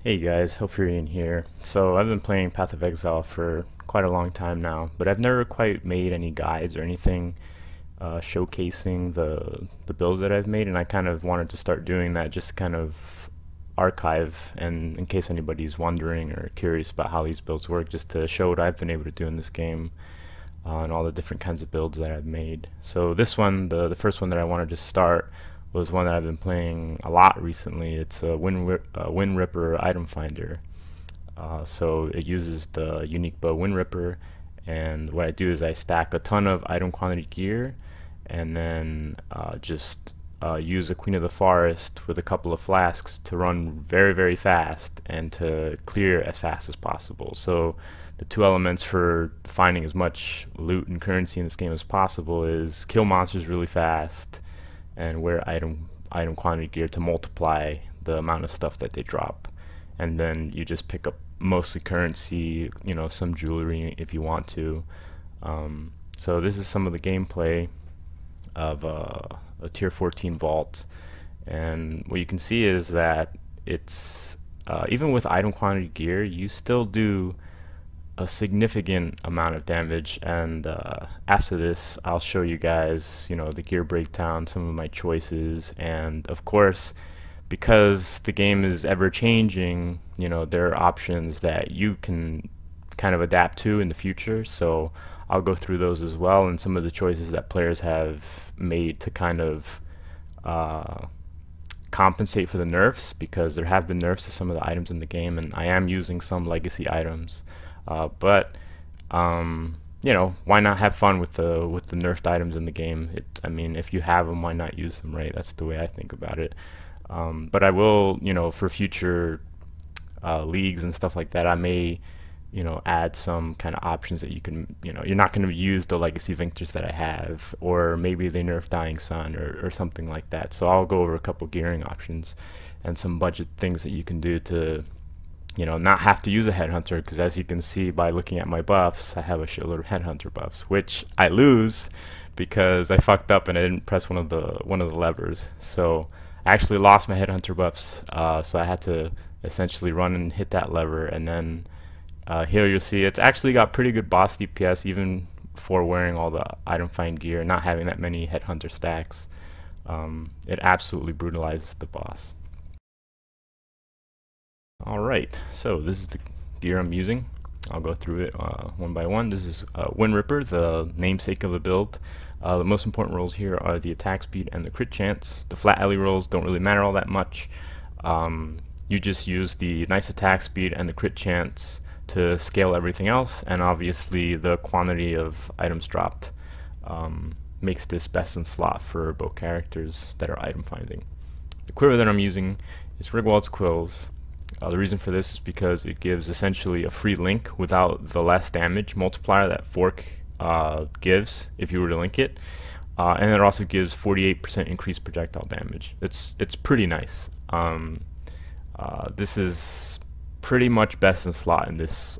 Hey guys, hope you're in here. So I've been playing Path of Exile for quite a long time now, but I've never quite made any guides or anything showcasing the builds that I've made, and I kind of wanted to start doing that just to kind of archive, and in case anybody's wondering or curious about how these builds work, just to show what I've been able to do in this game and all the different kinds of builds that I've made. So this one, the first one that I wanted to start, was one that I've been playing a lot recently. It's a Windripper item finder. So it uses the unique bow Windripper, and what I do is I stack a ton of item quantity gear, and then just use a Queen of the Forest with a couple of flasks to run very, very fast and to clear as fast as possible. So the two elements for finding as much loot and currency in this game as possible is kill monsters really fast and wear item quantity gear to multiply the amount of stuff that they drop. And then you just pick up mostly currency, you know, some jewelry if you want to. So this is some of the gameplay of a tier 14 vault, and what you can see is that it's even with item quantity gear, you still do a significant amount of damage. And after this, I'll show you guys, you know, the gear breakdown, some of my choices, and of course, because the game is ever changing, you know, there are options that you can kind of adapt to in the future. So I'll go through those as well, and some of the choices that players have made to kind of compensate for the nerfs, because there have been nerfs to some of the items in the game, and I am using some legacy items. But you know, why not have fun with the nerfed items in the game? I mean, if you have them, why not use them, right? That's the way I think about it. But I will, you know, for future leagues and stuff like that, I may, you know, add some kind of options that you can, you know, you're not going to use the legacy Victors that I have, or maybe they nerf Dying Sun or something like that. So I'll go over a couple gearing options and some budget things that you can do to, you know, not have to use a headhunter, because as you can see by looking at my buffs, I have a shitload of headhunter buffs, which I lose because I fucked up and I didn't press one of the levers. So I actually lost my headhunter buffs, so I had to essentially run and hit that lever, and then here you'll see it's actually got pretty good boss DPS even for wearing all the item find gear, not having that many headhunter stacks. It absolutely brutalizes the boss. Alright, so this is the gear I'm using. I'll go through it one by one. This is Windripper, the namesake of the build. The most important rolls here are the attack speed and the crit chance. The flat alley rolls don't really matter all that much. You just use the nice attack speed and the crit chance to scale everything else, and obviously the quantity of items dropped makes this best in slot for both characters that are item finding. The quiver that I'm using is Rigwald's Quills. The reason for this is because it gives essentially a free link without the less damage multiplier that Fork gives if you were to link it, and it also gives 48% increased projectile damage. It's pretty nice. This is pretty much best in slot in this.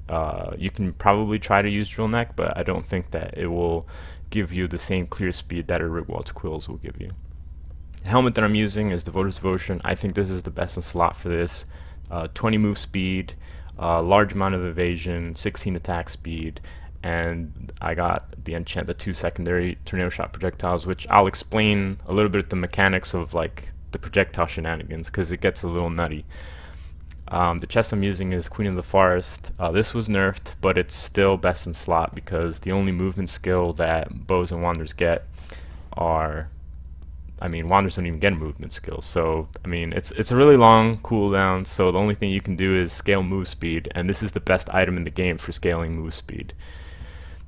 You can probably try to use Drill Neck, but I don't think that it will give you the same clear speed that a Rigwald's Quills will give you. The helmet that I'm using is Devoter's Devotion. I think this is the best in slot for this. 20 move speed, large amount of evasion, 16 attack speed, and I got the enchant, the 2 secondary tornado shot projectiles, which I'll explain a little bit the mechanics of like the projectile shenanigans, because it gets a little nutty. The chest I'm using is Queen of the Forest. This was nerfed, but it's still best in slot because the only movement skill that bows and wanderers get are, I mean, wanderers don't even get a movement skill. So I mean, it's a really long cooldown, so the only thing you can do is scale move speed, and this is the best item in the game for scaling move speed.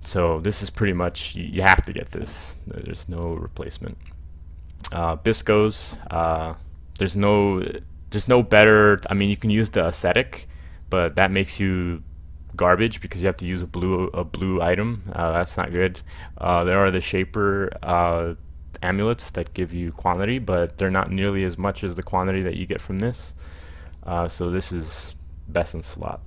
So this is pretty much, you have to get this. There's no replacement. Biscos, there's no better. I mean, you can use the ascetic, but that makes you garbage because you have to use a blue item. That's not good. There are the shaper amulets that give you quantity, but they're not nearly as much as the quantity that you get from this. So this is best in slot.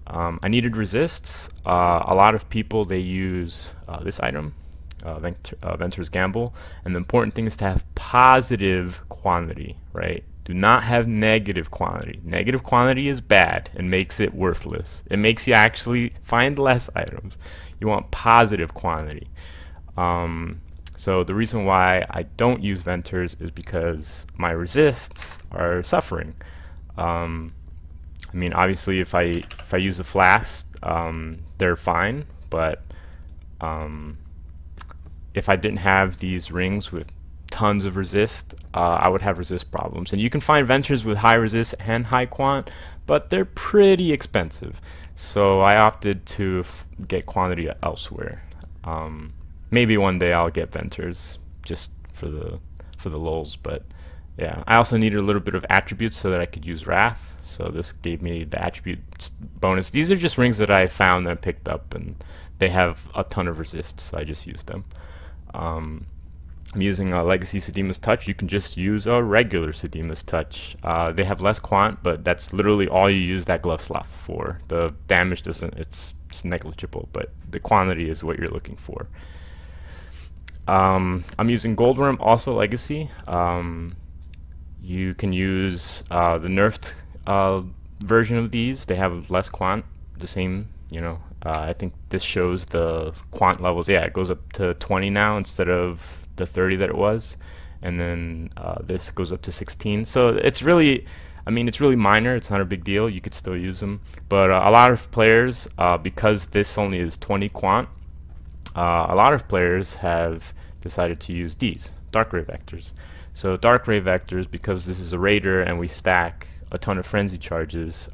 I needed resists. A lot of people, they use this item, Ventur's Gamble, and the important thing is to have positive quantity, right? Do not have negative quantity. Negative quantity is bad and makes it worthless. It makes you actually find less items. You want positive quantity. So the reason why I don't use venters is because my resists are suffering. I mean, obviously, if I use the flasks, they're fine. But if I didn't have these rings with tons of resist, I would have resist problems. And you can find venters with high resist and high quant, but they're pretty expensive. So I opted to get quantity elsewhere. Maybe one day I'll get venters just for the lulz, but yeah. I also needed a little bit of attributes so that I could use Wrath. So this gave me the attribute bonus. These are just rings that I found and picked up, and they have a ton of resist, so I just used them. I'm using a Legacy Sedima's Touch. You can just use a regular Sedima's Touch. They have less quant, but that's literally all you use that glove slot for. The damage doesn't, it's negligible, but the quantity is what you're looking for. I'm using Goldworm, also Legacy. You can use the nerfed version of these. They have less quant, the same, you know. I think this shows the quant levels. Yeah, it goes up to 20 now instead of the 30 that it was, and then this goes up to 16. So it's really, I mean, it's really minor. It's not a big deal. You could still use them, but a lot of players, because this only is 20 quant, a lot of players have decided to use these Dark Ray Vectors. So Dark Ray Vectors, because this is a raider and we stack a ton of frenzy charges.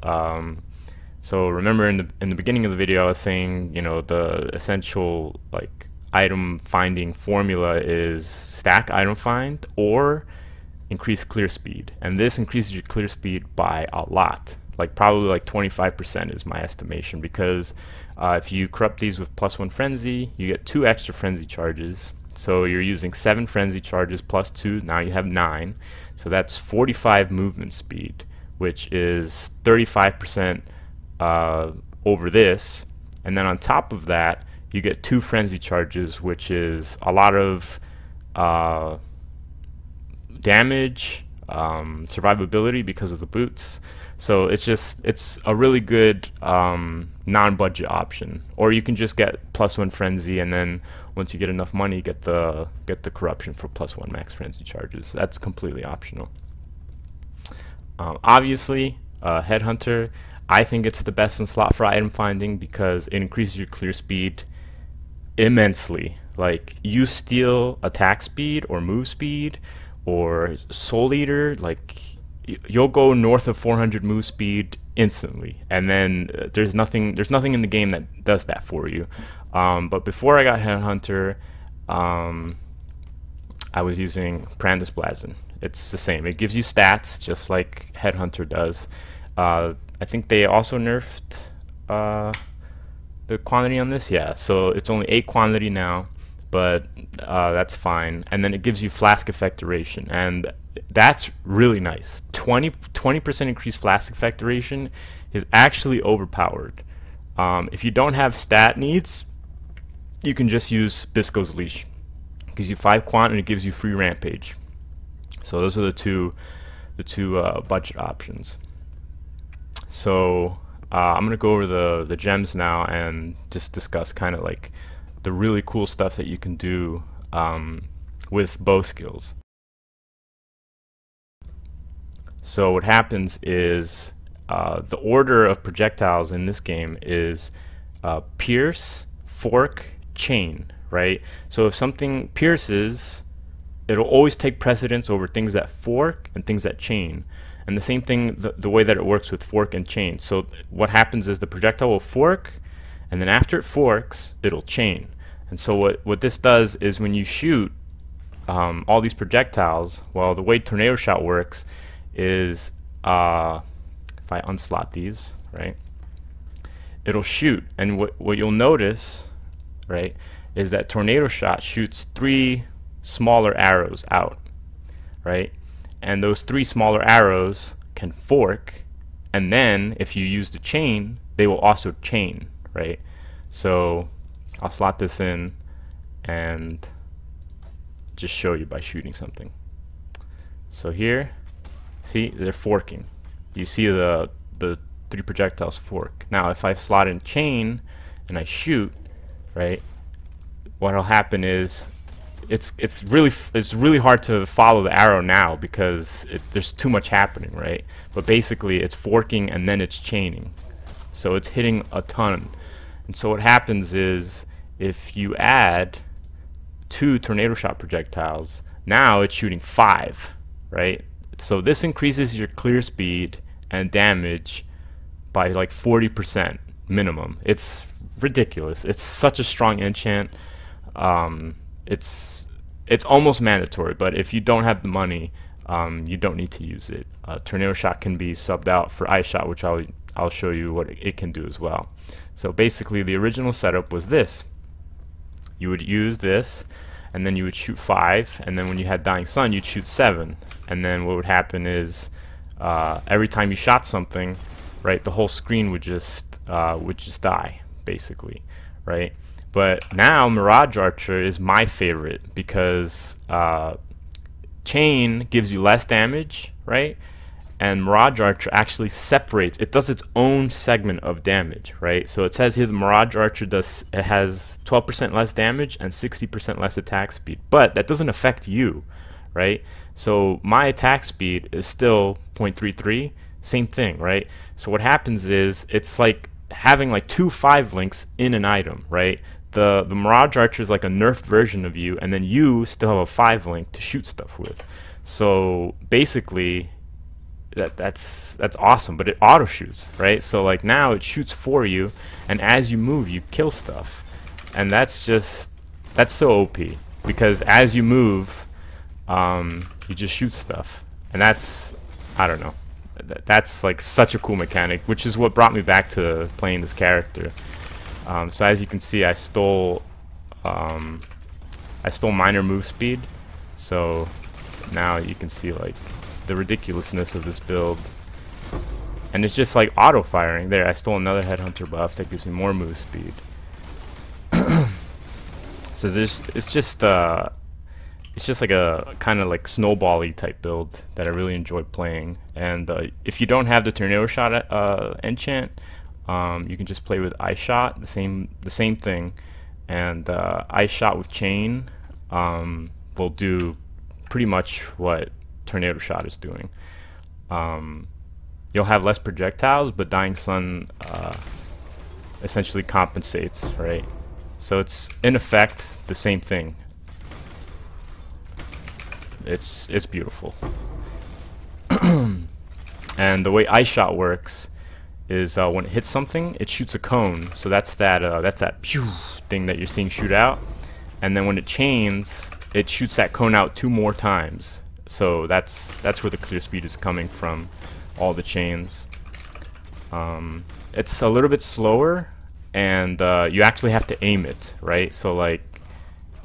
So remember in the beginning of the video I was saying, you know, the essential like item finding formula is stack item find or increase clear speed, and this increases your clear speed by a lot, like probably like 25% is my estimation, because if you corrupt these with +1 frenzy, you get 2 extra frenzy charges. So you're using 7 frenzy charges plus 2, now you have 9. So that's 45 movement speed, which is 35% over this. And then on top of that, you get 2 frenzy charges, which is a lot of damage, survivability because of the boots. So it's a really good non-budget option. Or you can just get +1 frenzy, and then once you get enough money, get the corruption for +1 max frenzy charges. That's completely optional. Obviously, Headhunter, I think it's the best in slot for item finding because it increases your clear speed immensely. Like, you steal attack speed or move speed or Soul Eater, like you'll go north of 400 move speed instantly, and then there's nothing in the game that does that for you. But before I got Headhunter, I was using Prandus Blazon. It's the same. It gives you stats just like Headhunter does. I think they also nerfed the quantity on this. Yeah, so it's only 8 quantity now, but that's fine. And then it gives you flask effect duration, and that's really nice. 20% increased flask effect duration is actually overpowered. If you don't have stat needs, you can just use Bisco's Leash. It gives you 5 quant and it gives you free rampage. So those are the two budget options. So I'm gonna go over the gems now and just discuss kind of like the really cool stuff that you can do with bow skills. So what happens is the order of projectiles in this game is pierce, fork, chain, right? So if something pierces, it'll always take precedence over things that fork and things that chain. And the same thing, the way that it works with fork and chain. So what happens is the projectile will fork, and then after it forks, it'll chain. And so what this does is when you shoot all these projectiles, well, the way Tornado Shot works is if I unslot these, right, it'll shoot. And what you'll notice, right, is that Tornado Shot shoots 3 smaller arrows out, right? And those 3 smaller arrows can fork, and then if you use the chain, they will also chain, right? So I'll slot this in and just show you by shooting something. So here, See, they're forking. You see the 3 projectiles fork. Now, if I slot in chain and I shoot, right, what'll happen is it's really hard to follow the arrow now because there's too much happening, right? But basically, it's forking and then it's chaining, so it's hitting a ton. And so what happens is if you add 2 tornado shot projectiles, now it's shooting 5, right? So this increases your clear speed and damage by like 40% minimum. It's ridiculous. It's such a strong enchant. It's almost mandatory, but if you don't have the money, you don't need to use it. Tornado shot can be subbed out for ice shot, which I'll show you what it can do as well. So basically, the original setup was this: you would use this, and then you would shoot 5, and then when you had Dying Sun, you'd shoot 7, and then what would happen is every time you shot something, right, the whole screen would just die, basically, right? But now Mirage Archer is my favorite because chain gives you less damage, right? And Mirage Archer actually separates. It does its own segment of damage, right? So it says here the Mirage Archer has 12% less damage and 60% less attack speed, but that doesn't affect you, right? So my attack speed is still 0.33, same thing, right? So what happens is it's like having like 2 5 links in an item, right? The Mirage Archer is like a nerfed version of you, and then you still have a 5 link to shoot stuff with. So basically, that's awesome, but it auto shoots, right? So like now it shoots for you, and as you move, you kill stuff, and that's so OP because as you move, you just shoot stuff, and I don't know. That's like such a cool mechanic, which is what brought me back to playing this character. So as you can see, I stole minor move speed, so now you can see like the ridiculousness of this build, and it's just like auto firing. There, I stole another Headhunter buff that gives me more move speed. So it's just like a kind of like snowball-y type build that I really enjoy playing. And if you don't have the Tornado Shot enchant, you can just play with Ice Shot, the same thing. And Ice Shot with Chain will do pretty much what Tornado Shot is doing. You'll have less projectiles, but Dying Sun essentially compensates, right? So it's in effect the same thing. It's beautiful. And the way Ice Shot works is when it hits something, it shoots a cone. So that's that pew thing that you're seeing shoot out. And then when it chains, it shoots that cone out 2 more times. So that's where the clear speed is coming from, all the chains. It's a little bit slower, and you actually have to aim it, right? So like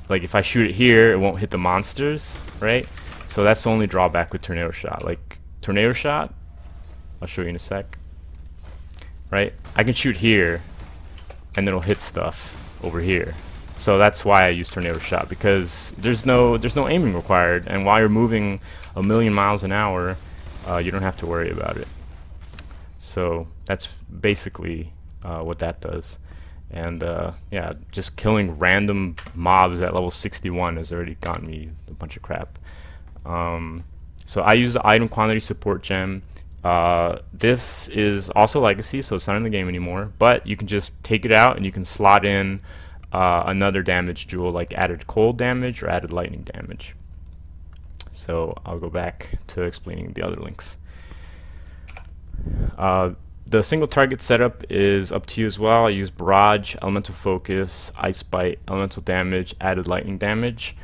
if I shoot it here, it won't hit the monsters, right? So that's the only drawback with Tornado Shot. Like Tornado Shot, I'll show you in a sec, right? I can shoot here, and it'll hit stuff over here. So that's why I use Tornado Shot, because there's no aiming required, and while you're moving 1,000,000 miles an hour, you don't have to worry about it. So that's basically what that does. And yeah, just killing random mobs at level 61 has already gotten me a bunch of crap. So I use the item quantity support gem. This is also legacy, so it's not in the game anymore, but you can just take it out and you can slot in another damage jewel, like added cold damage or added lightning damage. So I'll go back to explaining the other links. The single target setup is up to you as well. I use Barrage, Elemental Focus, Ice Bite, Elemental Damage, added lightning damage.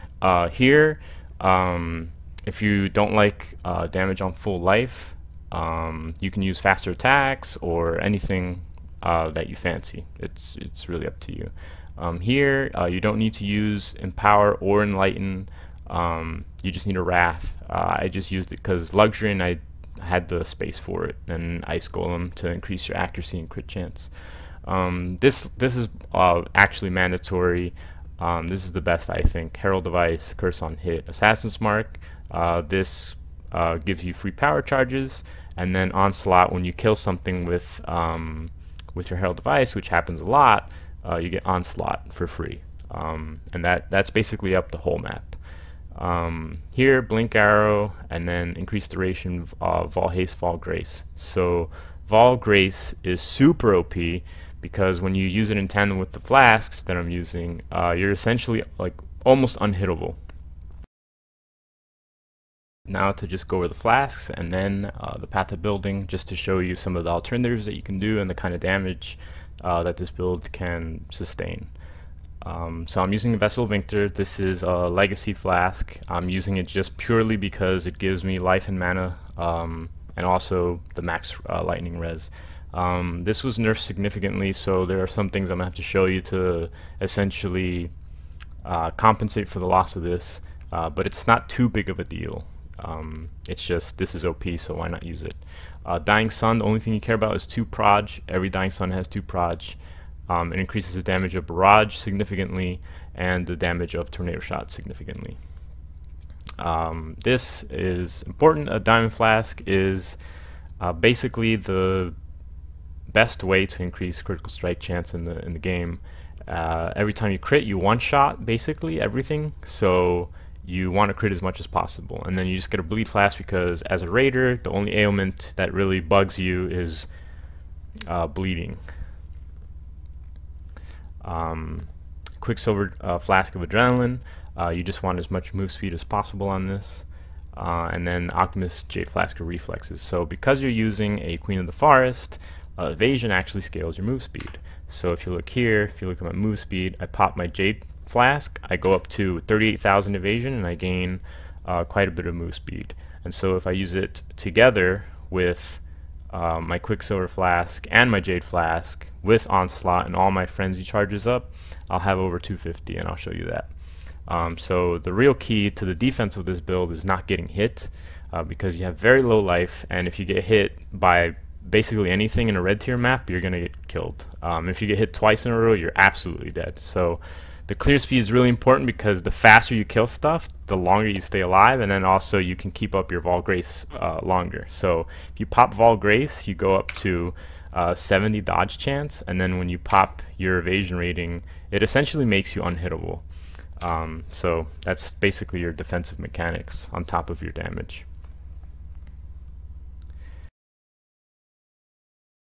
Here, if you don't like damage on full life, you can use faster attacks or anything that you fancy. It's really up to you. Here, you don't need to use Empower or Enlighten. You just need a Wrath. I just used it because Luxury, and I had the space for it, and Ice Golem to increase your accuracy and crit chance. This is actually mandatory. This is the best, I think. Herald Device, Curse on Hit, Assassin's Mark. This gives you free power charges, and then Onslaught, when you kill something with your Herald device, which happens a lot, you get Onslaught for free, and that's basically up the whole map. Here, Blink Arrow, and then increased duration, Vol Haste, Vol Grace. So Vol Grace is super OP because when you use it in tandem with the Flasks that I'm using, you're essentially like almost unhittable. Now to just go over the Flasks and then the path of building, just to show you some of the alternatives that you can do and the kind of damage that this build can sustain. So I'm using a Vessel of Victor. This is a Legacy Flask. I'm using it just purely because it gives me life and mana, and also the max lightning res. This was nerfed significantly, so there are some things I'm going to have to show you to essentially compensate for the loss of this, but it's not too big of a deal. It's just, this is OP, so why not use it? Dying Sun, the only thing you care about is 2 proj. Every Dying Sun has 2 proj. It increases the damage of Barrage significantly and the damage of Tornado Shot significantly. This is important. A Diamond Flask is basically the best way to increase critical strike chance in the game. Every time you crit, you one-shot basically everything, so you want to crit as much as possible, and then you just get a Bleed Flask because as a raider, the only ailment that really bugs you is bleeding. Quicksilver Flask of Adrenaline, you just want as much move speed as possible on this, and then Optimus Jade Flask of Reflexes. So because you're using a Queen of the Forest, evasion actually scales your move speed. So if you look here, if you look at my move speed, I pop my Jade Flask, I go up to 38,000 evasion, and I gain quite a bit of move speed. And so if I use it together with my Quicksilver Flask and my Jade Flask with Onslaught and all my Frenzy charges up, I'll have over 250, and I'll show you that. So the real key to the defense of this build is not getting hit, because you have very low life, and if you get hit by basically anything in a red tier map, you're gonna get killed. If you get hit twice in a row, you're absolutely dead. So the clear speed is really important because the faster you kill stuff, the longer you stay alive, and then also you can keep up your Vol Grace longer. So if you pop Vol Grace, you go up to 70 dodge chance, and then when you pop your evasion rating, it essentially makes you unhittable. So that's basically your defensive mechanics on top of your damage.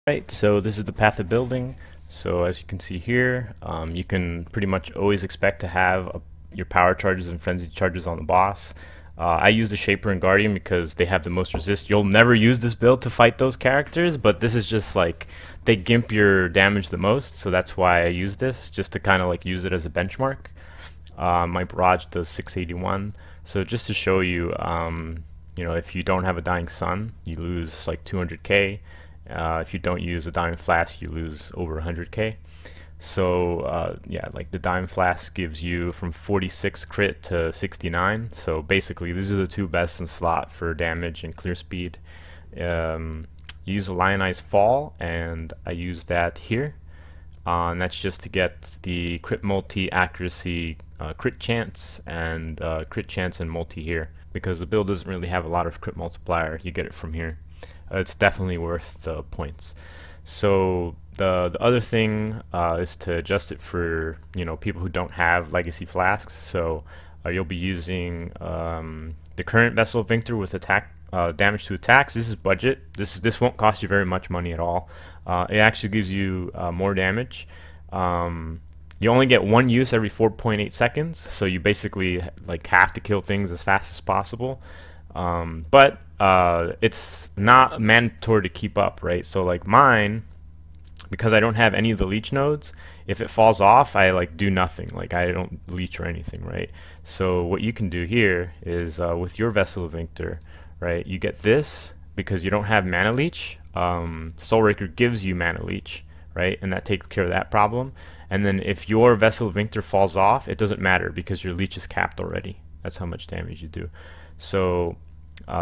Right, so this is the path of building. So as you can see here, you can pretty much always expect to have your power charges and frenzy charges on the boss. I use the Shaper and Guardian because they have the most resist. You'll never use this build to fight those characters, but this is just like, they gimp your damage the most, so that's why I use this, just to kind of like use it as a benchmark. My Barrage does 681, so just to show you, you know, if you don't have a Dying Sun, you lose like 200k. If you don't use a Diamond Flask, you lose over 100k. So yeah, like the Diamond Flask gives you from 46 crit to 69. So basically, these are the 2 best in slot for damage and clear speed. You use a Lionized Fall, and I use that here. And that's just to get the crit multi accuracy, crit chance, and crit chance and multi here. Because the build doesn't really have a lot of crit multiplier, you get it from here. It's definitely worth the points. So the other thing is to adjust it for, you know, people who don't have Legacy Flasks. So you'll be using the current Vessel of Victor with attack damage to attacks. This is budget. This won't cost you very much money at all. It actually gives you more damage. You only get 1 use every 4.8 seconds, so you basically like have to kill things as fast as possible. But it's not mandatory to keep up, right? So like mine, because I don't have any of the leech nodes, if it falls off, I like do nothing, like I don't leech or anything, right? So what you can do here is with your Vessel of Victor, right, you get this because you don't have mana leech. Soulraker gives you mana leech, right, and that takes care of that problem. And then if your Vessel of Victor falls off, it doesn't matter because your leech is capped already. That's how much damage you do. So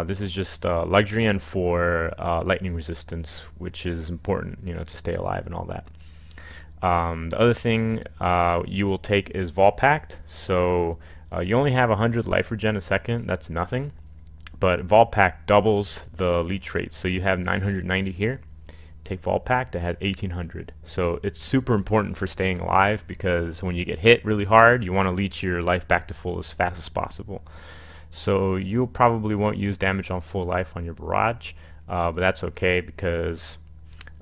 this is just luxury and for lightning resistance, which is important, you know, to stay alive and all that. The other thing you will take is Vol Pact. So you only have 100 life regen a second. That's nothing. but Vol Pack doubles the leech rate. So you have 990 here. Take Vol Pack that has 1800. So it's super important for staying alive, because when you get hit really hard, you want to leech your life back to full as fast as possible. So you probably won't use damage on full life on your barrage, but that's okay, because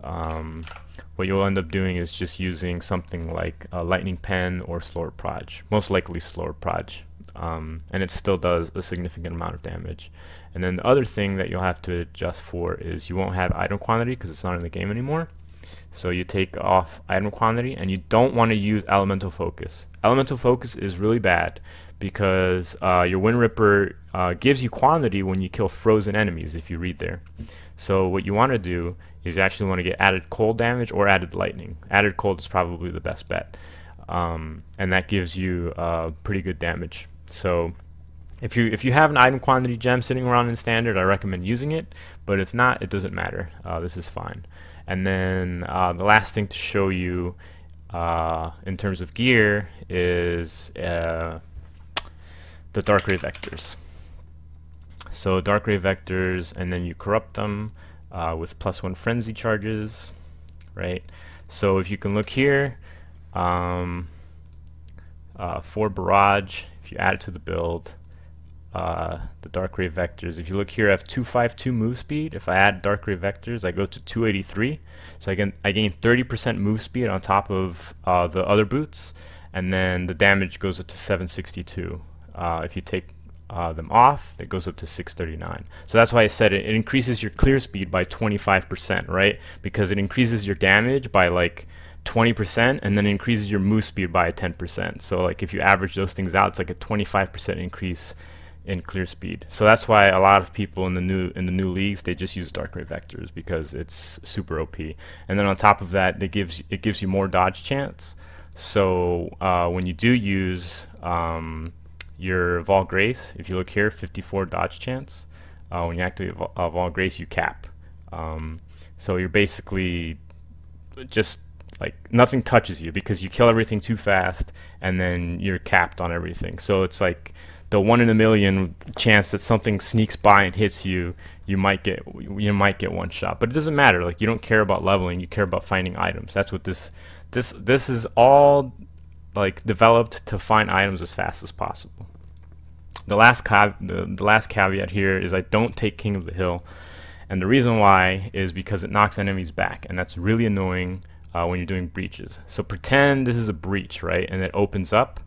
what you'll end up doing is just using something like a lightning pen or slower proj, most likely slower proj, and it still does a significant amount of damage. And then the other thing that you'll have to adjust for is you won't have item quantity because it's not in the game anymore. So you take off item quantity, and you don't want to use elemental focus. Elemental focus is really bad because your Windripper gives you quantity when you kill frozen enemies, if you read there. So what you want to do is you actually want to get added cold damage or added lightning. Added cold is probably the best bet, and that gives you pretty good damage. So if you have an item quantity gem sitting around in standard, I recommend using it, but if not, it doesn't matter. This is fine. And then the last thing to show you in terms of gear is the Dark Ray Vectors. So Dark Ray Vectors, and then you corrupt them with +1 frenzy charges, right? So if you can look here, for barrage, if you add it to the build, the Dark Ray Vectors, if you look here, I have 252 move speed. If I add Dark Ray Vectors, I go to 283. So I gain 30% move speed on top of the other boots, and then the damage goes up to 762. If you take them off, it goes up to 639. So that's why I said it increases your clear speed by 25%, right? Because it increases your damage by like 20%, and then increases your move speed by 10%. So like if you average those things out, it's like a 25% increase in clear speed. So that's why a lot of people in the new leagues, they just use Dark Ray Vectors, because it's super OP. And then on top of that, it gives you more dodge chance. So when you do use your Vol Grace, if you look here, 54 dodge chance. When you activate Vol Grace, you cap. So you're basically just like nothing touches you, because you kill everything too fast, and then you're capped on everything. So it's like the 1 in a million chance that something sneaks by and hits you. You might get one shot, but it doesn't matter. Like, you don't care about leveling, you care about finding items. That's what this is all like developed to find items as fast as possible. The last caveat here is I don't take King of the Hill, and the reason why is because it knocks enemies back, and that's really annoying when you're doing breaches. So pretend this is a breach, right, and it opens up,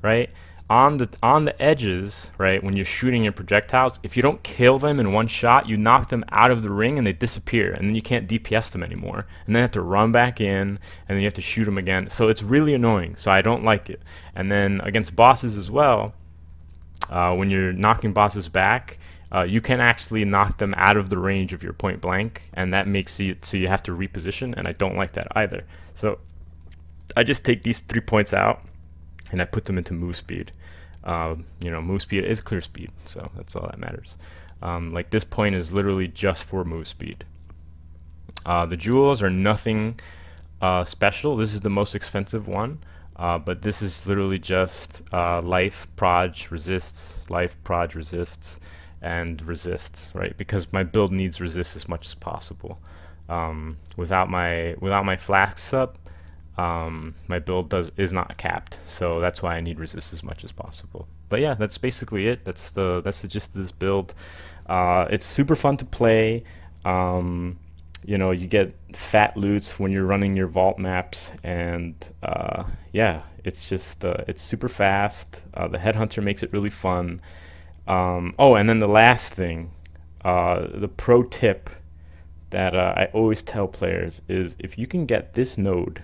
right, on the edges, right, when you're shooting your projectiles. If you don't kill them in one shot, you knock them out of the ring and they disappear, and then you can't DPS them anymore, and then you have to run back in, and then you have to shoot them again. So it's really annoying, so I don't like it. And then against bosses as well, when you're knocking bosses back, you can actually knock them out of the range of your point blank, and that makes it so you have to reposition, and I don't like that either. So I just take these 3 points out and I put them into move speed. You know, move speed is clear speed, so that's all that matters. Like, this point is literally just for move speed. The jewels are nothing special. This is the most expensive one, but this is literally just life, proj, resists, life, proj, resists, and resists, right? Because my build needs resist as much as possible. Without my flasks up, my build is not capped, so that's why I need resist as much as possible. But yeah, that's basically it. That's the gist of this build. It's super fun to play. You know, you get fat loots when you're running your vault maps, and yeah, it's just it's super fast. The headhunter makes it really fun. Oh, and then the last thing, the pro tip that I always tell players is, if you can get this node,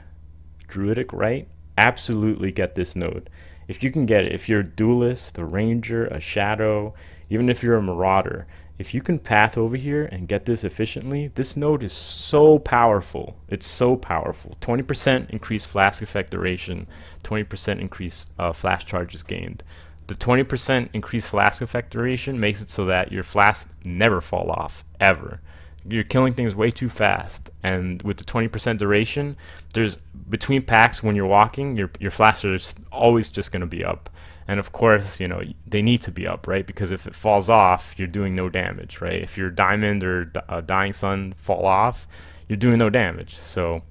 Druidic Right, absolutely get this node. If you can get it, if you're a duelist, a ranger, a shadow, even if you're a marauder, if you can path over here and get this efficiently, this node is so powerful. It's so powerful. 20% increased flask effect duration, 20% increased flash charges gained. The 20% increased flask effect duration makes it so that your flasks never fall off, ever. You're killing things way too fast, and with the 20% duration, there's between packs when you're walking, your flasks are always just going to be up, And of course, you know, they need to be up, right? Because if it falls off, you're doing no damage, right? If your diamond or dying sun fall off, you're doing no damage. So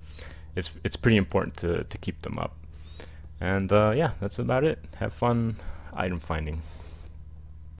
it's pretty important to keep them up. And yeah, that's about it. Have fun item finding.